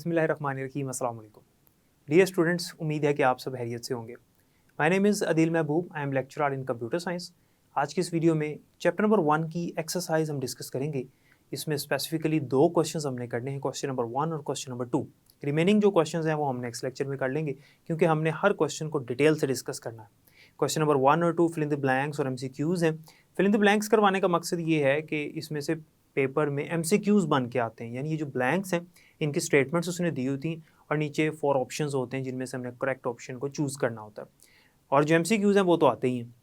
बिस्मिल्लाहिर्रहमानिर्रहीम अस्सलाम वालेकुम। डियर स्टूडेंट्स, उम्मीद है कि आप सब खैरियत से होंगे। My name is Adeel Mehboob, I am lecturer in computer science. आज की इस वीडियो में चैप्टर नंबर 1 की एक्सरसाइज हम डिस्कस करेंगे। इसमें स्पेसिफिकली दो क्वेश्चंस हमने करने हैं, क्वेश्चन नंबर 1 और क्वेश्चन नंबर 2। रिमेनिंग जो क्वेश्चंस हैं वो हम नेक्स्ट लेक्चर में कर लेंगे, क्योंकि हमने हर क्वेश्चन को डिटेल से डिस्कस करना है। क्वेश्चन नंबर 1 और 2 फिल इन द ब्लैंक्स और MCQs हैं। फिल इन द ब्लैंक्स करवाने का मकसद ये है कि इसमें से पेपर में MCQs बन के आते हैं, यानी ये जो ब्लैंक्स हैं इनकी स्टेटमेंट्स उसने दी होती हैं और नीचे 4 ऑप्शंस होते हैं जिनमें से हमने करेक्ट ऑप्शन को चूज़ करना होता है। और जो MCQs हैं वो तो आते ही हैं,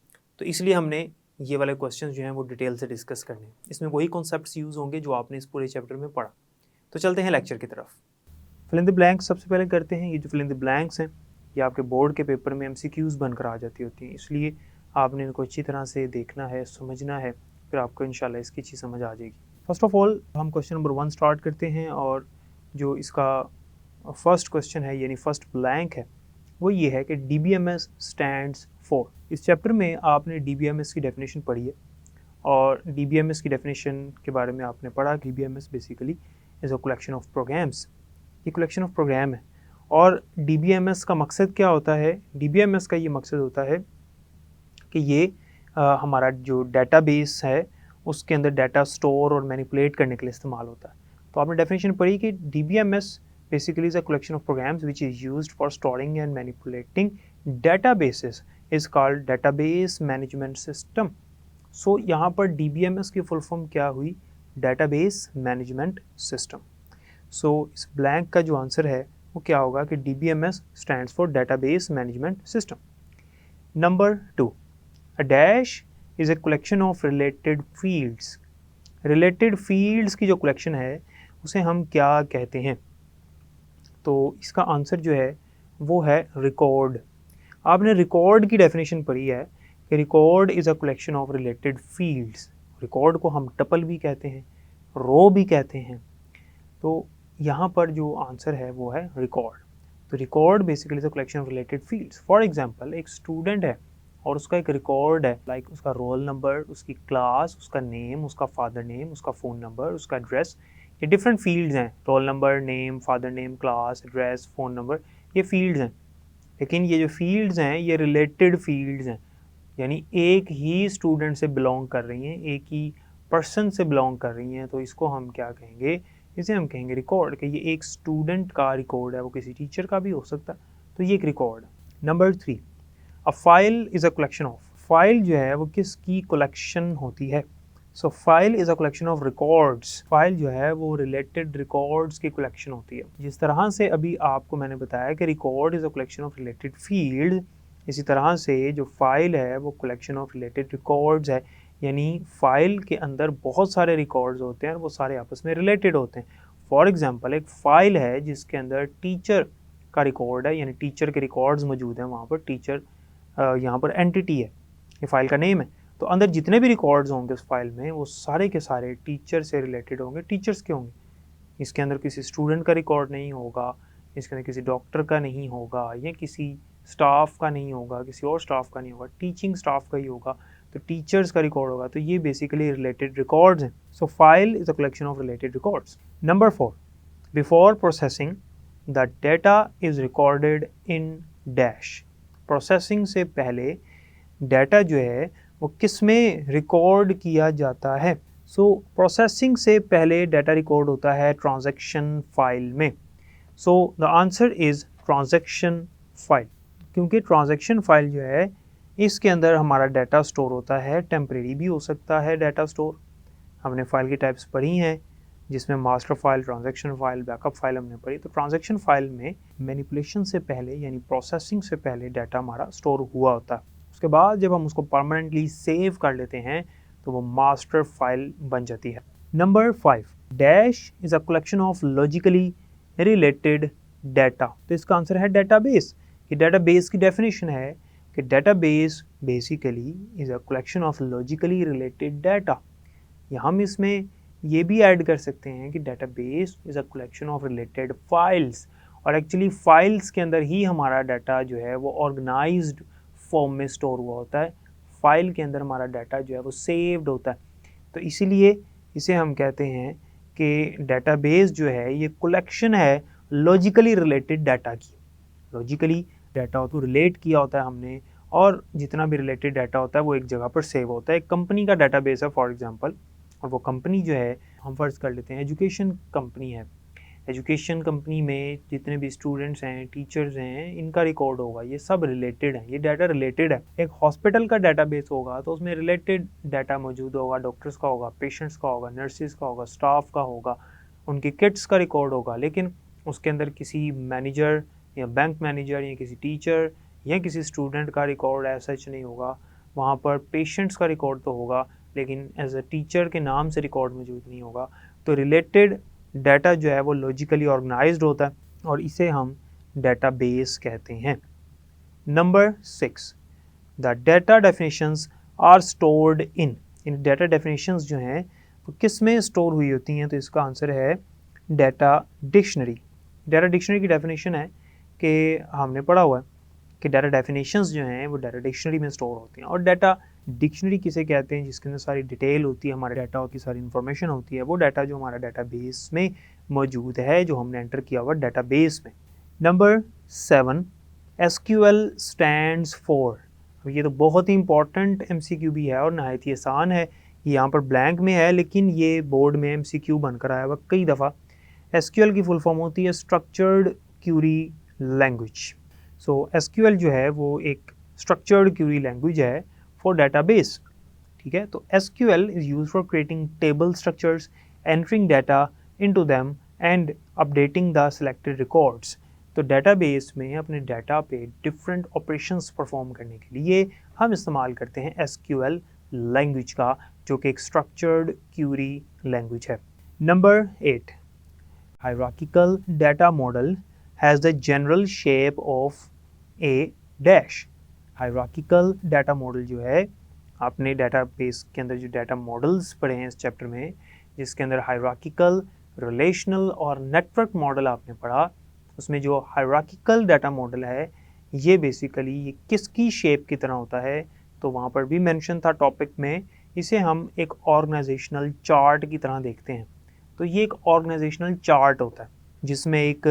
तो इसलिए हमने ये वाले क्वेश्चंस जो हैं वो डिटेल से डिस्कस करने हैं। इसमें वही कॉन्सेप्ट्स यूज़ होंगे जो आपने इस पूरे चैप्टर में पढ़ा। तो चलते हैं लेक्चर की तरफ। फिल इन द ब्लैंक्स सबसे पहले करते हैं। ये जो फिल इन द ब्लैंक्स हैं ये आपके बोर्ड के पेपर में MCQs बनकर आ जाती होती हैं, इसलिए आपने इनको अच्छी तरह से देखना है, समझना है, फिर आपको इंशाल्लाह इसकी चीज़ समझ आ जाएगी। फर्स्ट ऑफ ऑल हम क्वेश्चन नंबर 1 स्टार्ट करते हैं, और जो इसका फर्स्ट क्वेश्चन है यानी फर्स्ट ब्लैंक है वो ये है कि DBMS स्टैंड्स फॉर। इस चैप्टर में आपने DBMS की डेफिनेशन पढ़ी है, और DBMS की डेफिनेशन के बारे में आपने पढ़ा। DBMS basically is a collection of programs. ये कलेक्शन ऑफ प्रोग्राम है, और DBMS का मकसद क्या होता है? DBMS का ये मकसद होता है कि ये हमारा जो डेटाबेस है उसके अंदर डाटा स्टोर और मैनिपुलेट करने के लिए इस्तेमाल होता है। तो आपने डेफिनेशन पढ़ी कि DBMS basically is a collection of programs which is used for storing and manipulating databases is called database management system. So यहाँ पर DBMS की फुल फॉर्म क्या हुई? Database Management System. So इस ब्लैंक का जो आंसर है वो क्या होगा कि DBMS stands for Database Management System. Number 2, a dash is a collection of related fields. Related fields की जो collection है उसे हम क्या कहते हैं? तो इसका आंसर जो है वो है रिकॉर्ड। आपने रिकॉर्ड की डेफिनेशन पढ़ी है कि record is a collection of related fields. Record को हम टपल भी कहते हैं, रो भी कहते हैं। तो यहाँ पर जो आंसर है वो है रिकॉर्ड। तो record basically is a collection of related fields. For example, एक स्टूडेंट है और उसका एक रिकॉर्ड है, लाइक उसका रोल नंबर, उसकी क्लास, उसका नेम, उसका फादर नेम, उसका फ़ोन नंबर, उसका एड्रेस। ये डिफरेंट फील्ड्स हैं। Roll number, name, father name, class, address, phone number, ये फील्ड्स हैं। लेकिन ये जो फील्ड्स हैं ये रिलेटेड फील्ड्स हैं, यानी एक ही स्टूडेंट से बिलोंग कर रही हैं, एक ही पर्सन से बिलोंग कर रही हैं। तो इसको हम क्या कहेंगे? इसे हम कहेंगे रिकॉर्ड। कि ये एक स्टूडेंट का रिकॉर्ड है, वो किसी टीचर का भी हो सकता है, तो ये एक रिकॉर्ड है। Number 3, a file is a collection of. File जो है वो किसकी कलेक्शन होती है? So file is a collection of records. File जो है वो रिलेटेड रिकॉर्ड्स की कलेक्शन होती है। जिस तरह से अभी आपको मैंने बताया कि record is a collection of related field, इसी तरह से जो फाइल है वो कलेक्शन ऑफ रिलेटेड रिकॉर्ड्स है। यानी फाइल के अंदर बहुत सारे रिकॉर्ड्स होते हैं और वो सारे आपस में रिलेटेड होते हैं। फॉर एग्जांपल, एक फ़ाइल है जिसके अंदर टीचर का रिकॉर्ड है, यानी टीचर के रिकॉर्ड्स मौजूद हैं। वहाँ पर टीचर यहाँ पर एंटिटी है, ये फाइल का नेम है। तो अंदर जितने भी रिकॉर्ड्स होंगे उस फाइल में वो सारे के सारे टीचर से रिलेटेड होंगे, टीचर्स के होंगे। इसके अंदर किसी स्टूडेंट का रिकॉर्ड नहीं होगा, इसके अंदर किसी डॉक्टर का नहीं होगा, या किसी स्टाफ का नहीं होगा, किसी और स्टाफ का नहीं होगा, टीचिंग स्टाफ का ही होगा। तो टीचर्स का रिकॉर्ड होगा। तो ये बेसिकली रिलेटेड रिकॉर्ड्स हैं। So file is a collection of related records. Number 4, before processing the data is recorded in dash. Processing से पहले डाटा जो है वो किस में रिकॉर्ड किया जाता है? सो प्रोसेसिंग से पहले डाटा रिकॉर्ड होता है ट्रांजैक्शन फाइल में। So the answer is transaction file, क्योंकि ट्रांजैक्शन फाइल जो है इसके अंदर हमारा डाटा स्टोर होता है। टेम्परेरी भी हो सकता है डाटा स्टोर। हमने फाइल की टाइप्स पढ़ी हैं जिसमें master file, transaction file, backup file हमने पढ़ी। तो ट्रांजैक्शन फाइल में मैनिपुलेशन से पहले यानी प्रोसेसिंग से पहले डाटा हमारा स्टोर हुआ होता है। उसके बाद जब हम उसको परमानेंटली सेव कर लेते हैं तो वो मास्टर फाइल बन जाती है। Number 5, dash is a collection of logically related data. तो इसका आंसर है डेटाबेस। कि डेटाबेस की डेफिनेशन है कि database basically is a collection of logically related data. या हम इसमें ये भी ऐड कर सकते हैं कि database is a collection of related files. और एक्चुअली फाइल्स के अंदर ही हमारा डाटा जो है वो ऑर्गेनाइज्ड फॉर्म में स्टोर हुआ होता है। फाइल के अंदर हमारा डाटा जो है वो सेव्ड होता है। तो इसीलिए इसे हम कहते हैं कि डेटाबेस जो है ये कलेक्शन है लॉजिकली रिलेटेड डाटा की। लॉजिकली डाटा को रिलेट किया होता है हमने, और जितना भी रिलेटेड डाटा होता है वो एक जगह पर सेव होता है। एक कंपनी का डाटाबेस है फॉर एग्जांपल, और वो कंपनी जो है, हम फर्ज कर लेते हैं एजुकेशन कंपनी है। एजुकेशन कंपनी में जितने भी स्टूडेंट्स हैं, टीचर्स हैं, इनका रिकॉर्ड होगा, ये सब रिलेटेड है, ये डाटा रिलेटेड है। एक हॉस्पिटल का डाटाबेस होगा तो उसमें रिलेटेड डाटा मौजूद होगा, डॉक्टर्स का होगा, पेशेंट्स का होगा, नर्सिस का होगा, स्टाफ का होगा, उनके किट्स का रिकॉर्ड होगा। लेकिन उसके अंदर किसी मैनेजर या बैंक मैनेजर या किसी टीचर या किसी स्टूडेंट का रिकॉर्ड ऐसा सच नहीं होगा। वहाँ पर पेशेंट्स का रिकॉर्ड तो होगा, लेकिन एज अ टीचर के नाम से रिकॉर्ड मौजूद नहीं होगा। तो रिलेटेड डाटा जो है वो लॉजिकली ऑर्गेनाइज्ड होता है, और इसे हम डाटाबेस कहते हैं। Number 6, the data definitions are stored in data definitions जो हैं वो किस में स्टोर हुई होती हैं? तो इसका आंसर है डाटा डिक्शनरी। डाटा डिक्शनरी की डेफिनेशन है कि हमने पढ़ा हुआ है कि डाटा डेफिनेशंस जो हैं वो डाटा डिक्शनरी में स्टोर होती हैं। और डाटा डिक्शनरी किसे कहते हैं? जिसके अंदर सारी डिटेल होती है, हमारे डाटा की सारी इन्फॉर्मेशन होती है, वो डाटा जो हमारा डाटाबेस में मौजूद है, जो हमने एंटर किया हुआ डाटाबेस में। Number 7, SQL stands for. ये तो बहुत ही इंपॉर्टेंट MCQ भी है और नहायत ही आसान है। ये यहाँ पर ब्लैंक में है, लेकिन ये बोर्ड में MCQ बनकर आया हुआ कई दफ़ा। SQL की फुल फॉर्म होती है स्ट्रक्चर्ड क्यूरी लैंग्वेज। सो SQL जो है वो एक स्ट्रक्चर्ड क्यूरी लैंग्वेज है फॉर डाटाबेस। ठीक है, तो SQL is use for creating table structures, entering data into them and updating the selected records. तो डाटाबेस में अपने डाटा पे डिफरेंट ऑपरेशंस परफॉर्म करने के लिए हम इस्तेमाल करते हैं SQL लैंग्वेज का, जो कि एक स्ट्रक्चर्ड क्यूरी लैंग्वेज है। Number 8, hierarchical data model has the general shape of A dash. Hierarchical data model जो है, आपने डाटाबेस के अंदर जो डाटा मॉडल्स पढ़े हैं इस चैप्टर में, जिसके अंदर हायरार्किकल, रिलेशनल और नेटवर्क मॉडल आपने पढ़ा, उसमें जो हायरार्किकल डाटा मॉडल है ये बेसिकली ये किसकी शेप की तरह होता है? तो वहाँ पर भी मेंशन था टॉपिक में, इसे हम एक ऑर्गेनाइजेशनल चार्ट की तरह देखते हैं। तो ये एक ऑर्गेनाइजेशनल चार्ट होता है जिसमें एक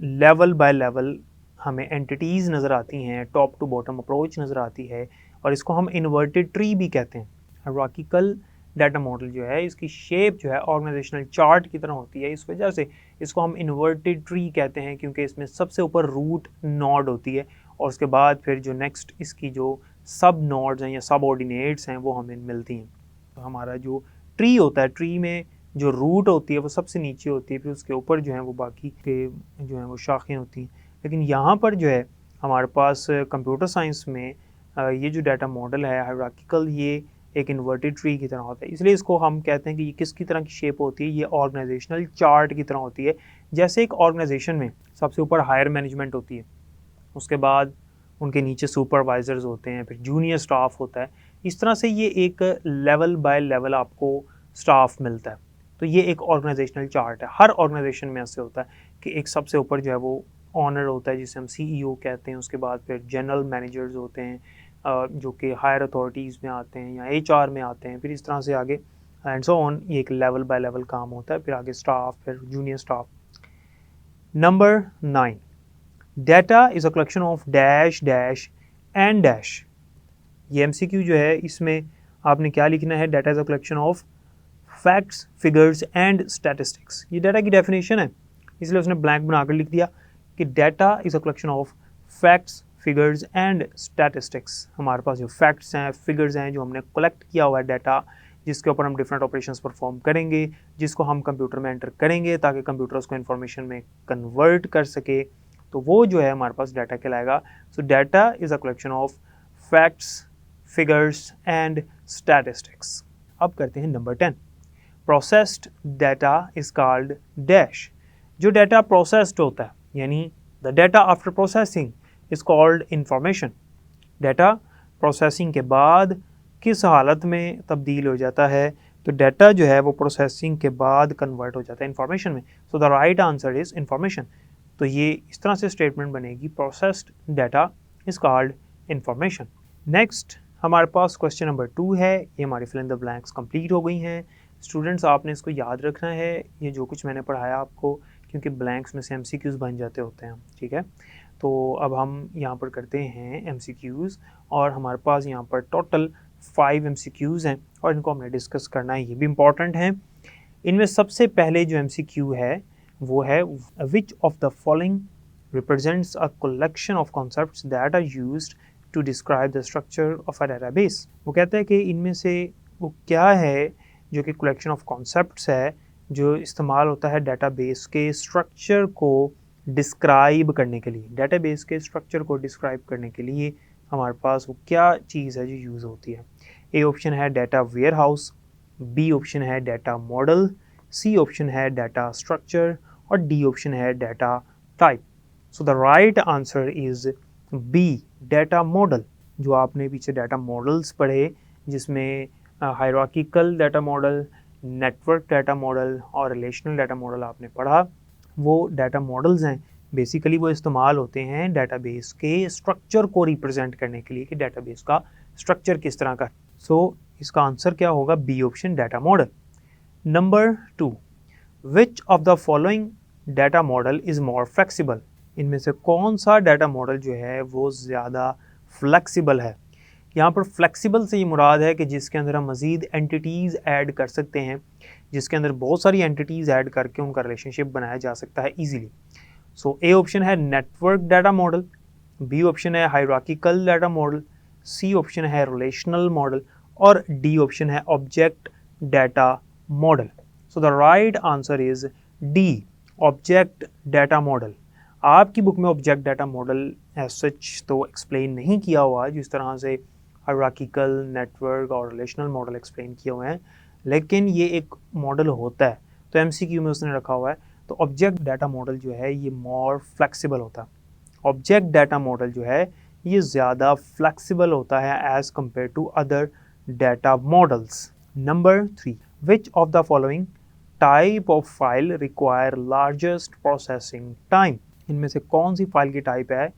लेवल बाय लेवल हमें एंटिटीज़ नज़र आती हैं, टॉप टू बॉटम अप्रोच नज़र आती है, और इसको हम इन्वर्टेड ट्री भी कहते हैं। हायरार्किकल डाटा मॉडल जो है, इसकी शेप जो है ऑर्गेनाइजेशनल चार्ट की तरह होती है। इस वजह से इसको हम इन्वर्टेड ट्री कहते हैं, क्योंकि इसमें सबसे ऊपर रूट नोड होती है, और उसके बाद फिर जो नेक्स्ट इसकी जो सब नोड्स हैं या सब ऑर्डिनेट्स हैं वो हमें मिलती हैं। तो हमारा जो ट्री होता है, ट्री में जो रूट होती है वो सबसे नीचे होती है, फिर उसके ऊपर जो है वो बाकी के जो हैं वो शाखें होती हैं। लेकिन यहाँ पर जो है हमारे पास कंप्यूटर साइंस में ये जो डाटा मॉडल है हायरार्किकल, ये एक इन्वर्टेड ट्री की तरह होता है। इसलिए इसको हम कहते हैं कि ये किसकी तरह की शेप होती है? ये ऑर्गेनाइजेशनल चार्ट की तरह होती है। जैसे एक ऑर्गेनाइजेशन में सबसे ऊपर हायर मैनेजमेंट होती है, उसके बाद उनके नीचे सुपरवाइजर्स होते हैं, फिर जूनियर स्टाफ होता है। इस तरह से ये एक लेवल बाय लेवल आपको स्टाफ मिलता है। तो ये एक ऑर्गेनाइजेशनल चार्ट है। हर ऑर्गेनाइजेशन में ऐसे होता है कि एक सबसे ऊपर जो है वो ऑनर होता है, जिसे हम CEO कहते हैं। उसके बाद फिर जनरल मैनेजर्स होते हैं जो कि हायर अथॉरिटीज़ में आते हैं या HR में आते हैं, फिर इस तरह से आगे एंड सो ऑन। ये एक लेवल बाय लेवल काम होता है, फिर आगे स्टाफ, फिर junior staff. Number 9, data is a collection of dash dash and dash. ये MCQ जो है, इसमें आपने क्या लिखना है? Data is a collection of facts, figures and statistics. ये डाटा की डेफिनेशन है, इसलिए उसने ब्लैंक बनाकर लिख दिया कि data is a collection of facts, figures and statistics. हमारे पास जो फैक्ट्स हैं, फिगर्स हैं, जो हमने कलेक्ट किया हुआ है डाटा, जिसके ऊपर हम डिफरेंट ऑपरेशंस परफॉर्म करेंगे, जिसको हम कंप्यूटर में एंटर करेंगे ताकि कंप्यूटर उसको इन्फॉर्मेशन में कन्वर्ट कर सके, तो वो जो है हमारे पास डाटा कहलाएगा। सो data is a collection of facts, figures and statistics. अब करते हैं number 10, processed data is called dash. जो डाटा प्रोसेस्ड होता है, यानी the data after processing is called information. Data processing के बाद किस हालत में तब्दील हो जाता है? तो डाटा जो है वो प्रोसेसिंग के बाद कन्वर्ट हो जाता है इंफॉर्मेशन में। So the right answer is information. तो ये इस तरह से स्टेटमेंट बनेगी, processed data is called information. Next हमारे पास क्वेश्चन नंबर 2 है। ये हमारी fill in the blanks complete हो गई हैं। स्टूडेंट्स, आपने इसको याद रखना है, ये जो कुछ मैंने पढ़ाया आपको, क्योंकि ब्लैंक्स में से MCQs बन जाते होते हैं, ठीक है। तो अब हम यहाँ पर करते हैं MCQs और हमारे पास यहाँ पर टोटल 5 MCQs हैं और इनको हमने डिस्कस करना है, ये भी इम्पॉर्टेंट है। इनमें सबसे पहले जो MCQ है वो है विच of the following represents a collection of concepts that are used to describe the structure of a database। वो कहता है कि इनमें से वो क्या है जो कि collection of concepts है जो इस्तेमाल होता है डेटाबेस के स्ट्रक्चर को डिस्क्राइब करने के लिए। डेटाबेस के स्ट्रक्चर को डिस्क्राइब करने के लिए हमारे पास वो क्या चीज़ है जो यूज़ होती है। ए ऑप्शन है data warehouse, B option है डाटा मॉडल, सी ऑप्शन है डाटा स्ट्रक्चर और डी ऑप्शन है data type. So the right answer is B, data model. जो आपने पीछे डाटा मॉडल्स पढ़े जिसमें hierarchical data model, network data model और रिलेशनल डाटा मॉडल आपने पढ़ा, वो डाटा मॉडल्स हैं। बेसिकली वो इस्तेमाल होते हैं डेटाबेस के स्ट्रक्चर को रिप्रेजेंट करने के लिए कि डेटाबेस का स्ट्रक्चर किस तरह का। सो इसका आंसर क्या होगा, B option data model. Number 2, which of the following data model is more flexible. इनमें से कौन सा डाटा मॉडल जो है वो ज़्यादा फ्लेक्सिबल है। यहाँ पर फ्लेक्सिबल से ये मुराद है कि जिसके अंदर हम मज़ीद एंटिटीज़ ऐड कर सकते हैं, जिसके अंदर बहुत सारी एंटिटीज़ ऐड करके उनका रिलेशनशिप बनाया जा सकता है ईजीली। सो ए ऑप्शन है network data model, B option है hierarchical data model, C option है रिलेशनल मॉडल और डी ऑप्शन है object data model. So the right answer is D, object data model. आपकी बुक में object data model as such तो explain नहीं किया हुआ जिस तरह से हायरार्किकल, नेटवर्क और रिलेशनल मॉडल एक्सप्लेन किए हुए हैं, लेकिन ये एक मॉडल होता है तो MCQ में उसने रखा हुआ है। तो ऑब्जेक्ट डाटा मॉडल जो है ये मोर फ्लेक्सिबल होता है। ऑब्जेक्ट डाटा मॉडल जो है ये ज़्यादा फ्लेक्सिबल होता है as compare to other data models. Number 3, which of the following type of file require largest processing time. इनमें से कौन सी फाइल की टाइप है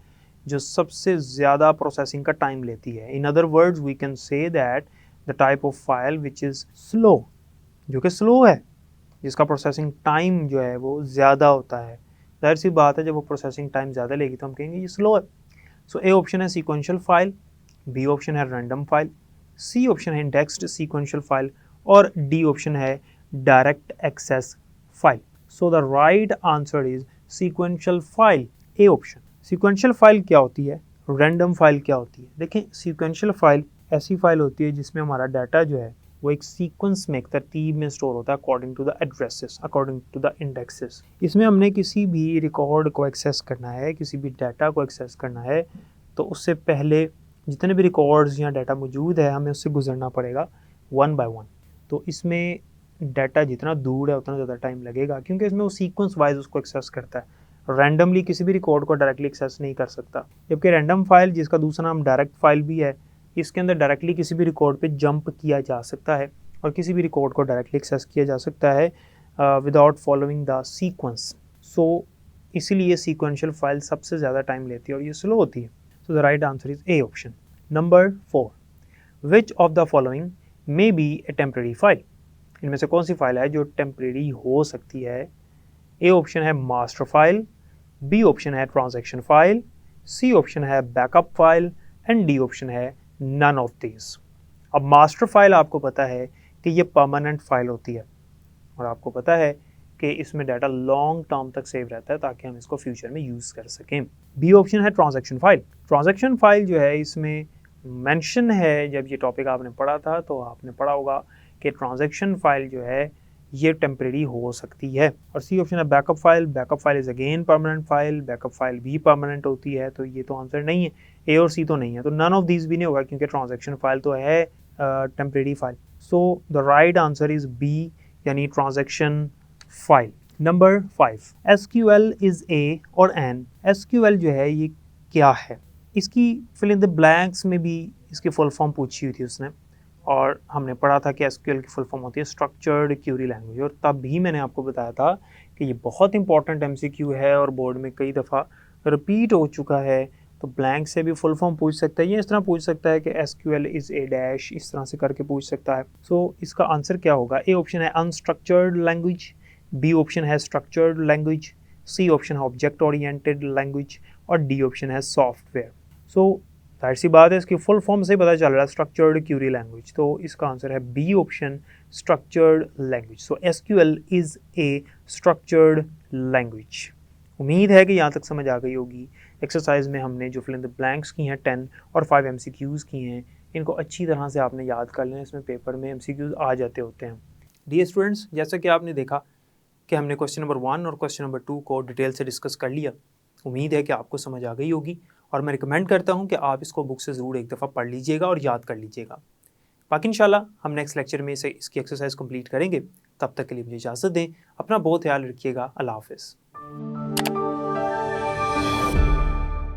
जो सबसे ज़्यादा प्रोसेसिंग का टाइम लेती है। In other words we can say that the type of file which is slow, जो कि स्लो है, जिसका प्रोसेसिंग टाइम जो है वो ज़्यादा होता है। जाहिर सी बात है जब वो प्रोसेसिंग टाइम ज़्यादा लेगी तो हम कहेंगे ये स्लो है। सो ए ऑप्शन है सीक्वेंशियल फाइल, बी ऑप्शन है रैंडम फाइल, सी ऑप्शन है इंडेक्स्ड सीक्वेंशियल फाइल और डी ऑप्शन है direct access file. So the right answer is sequential file, A option. Sequential file क्या होती है, random file क्या होती है। देखें, सीक्वेंशियल फाइल ऐसी फाइल होती है जिसमें हमारा डाटा जो है वो एक सीक्वेंस में, एक तरतीब में स्टोर होता है according to the addresses, according to the indexes. इसमें हमने किसी भी रिकॉर्ड को एक्सेस करना है, किसी भी डाटा को एक्सेस करना है, तो उससे पहले जितने भी रिकॉर्ड्स या डाटा मौजूद है हमें उससे गुजरना पड़ेगा वन बाय वन। तो इसमें डाटा जितना दूर है उतना ज़्यादा टाइम लगेगा क्योंकि इसमें वो सीक्वेंस वाइज उसको एक्सेस करता है। रैंडमली किसी भी रिकॉर्ड को डायरेक्टली एक्सेस नहीं कर सकता। जबकि रैंडम फाइल, जिसका दूसरा नाम डायरेक्ट फाइल भी है, इसके अंदर डायरेक्टली किसी भी रिकॉर्ड पे जंप किया जा सकता है और किसी भी रिकॉर्ड को डायरेक्टली एक्सेस किया जा सकता है विदाउट फॉलोइंग द सीक्वेंस। सो इसीलिए सीक्वेंशियल फाइल सबसे ज़्यादा टाइम लेती है और ये स्लो होती है। सो the right answer is A option. Number 4, which of the following may be A temporary file. इनमें से कौन सी फाइल है जो टेम्परेरी हो सकती है। ए ऑप्शन है मास्टर फाइल, बी ऑप्शन है ट्रांजैक्शन फाइल, सी ऑप्शन है backup file and D option है नन ऑफ दिस। अब मास्टर फाइल आपको पता है कि ये परमानेंट फाइल होती है और आपको पता है कि इसमें डाटा लॉन्ग टर्म तक सेव रहता है ताकि हम इसको फ्यूचर में यूज़ कर सकें। बी ऑप्शन है ट्रांजैक्शन फाइल। ट्रांजैक्शन फाइल जो है इसमें मेंशन है, जब ये टॉपिक आपने पढ़ा था तो आपने पढ़ा होगा कि ट्रांजैक्शन फाइल जो है ये टेम्परेरी हो सकती है। और सी ऑप्शन है backup file. Backup file is again permanent file, backup file भी परमानेंट होती है, तो ये तो आंसर नहीं है, ए और सी तो नहीं है, तो नन ऑफ दीज भी नहीं होगा क्योंकि ट्रांजैक्शन फाइल तो है temporary file. So the right answer is B, यानी transaction file. Number 5, SQL is a और एन। SQL जो है ये क्या है, इसकी फिल इन द ब्लैंक्स में भी इसकी फुल फॉर्म पूछी हुई थी उसने और हमने पढ़ा था कि SQL की फुल फॉर्म होती है स्ट्रक्चर्ड क्यूरी लैंग्वेज। और तब भी मैंने आपको बताया था कि ये बहुत इंपॉर्टेंट MCQ है और बोर्ड में कई दफ़ा रिपीट हो चुका है। तो ब्लैंक से भी फुल फॉर्म पूछ सकता है, ये इस तरह पूछ सकता है कि SQL इज़ ए डैश, इस तरह से करके पूछ सकता है। सो इसका आंसर क्या होगा। ए ऑप्शन है अनस्ट्रक्चर्ड लैंग्वेज, बी ऑप्शन है स्ट्रक्चर्ड लैंग्वेज, सी ऑप्शन है ऑब्जेक्ट ओरिएंटेड लैंग्वेज और डी ऑप्शन है सॉफ्टवेयर। सो जाहिर सी बात है इसकी फुल फॉर्म से पता चल रहा है स्ट्रक्चर्ड क्यूरी लैंग्वेज, तो इसका आंसर है B option structured language. So SQL is a structured language. उम्मीद है कि यहाँ तक समझ आ गई होगी। एक्सरसाइज में हमने जो फिल इन द ब्लैंक्स की हैं 10 और 5 एमसीक्यूज़ की हैं, इनको अच्छी तरह से आपने याद कर लेना। इसमें पेपर में एमसीक्यूज़ आ जाते होते हैं। डियर स्टूडेंट्स, जैसा कि आपने देखा कि हमने क्वेश्चन नंबर 1 और क्वेश्चन नंबर 2 को डिटेल से डिस्कस कर लिया। उम्मीद है कि आपको समझ आ गई होगी और मैं रिकमेंड करता हूँ कि आप इसको बुक से ज़रूर एक दफ़ा पढ़ लीजिएगा और याद कर लीजिएगा। बाकी इंशाल्लाह हम नेक्स्ट लेक्चर में इसे इसकी एक्सरसाइज कंप्लीट करेंगे। तब तक के लिए मुझे इजाज़त दें। अपना बहुत ख्याल रखिएगा। अल्लाह हाफ़िज़।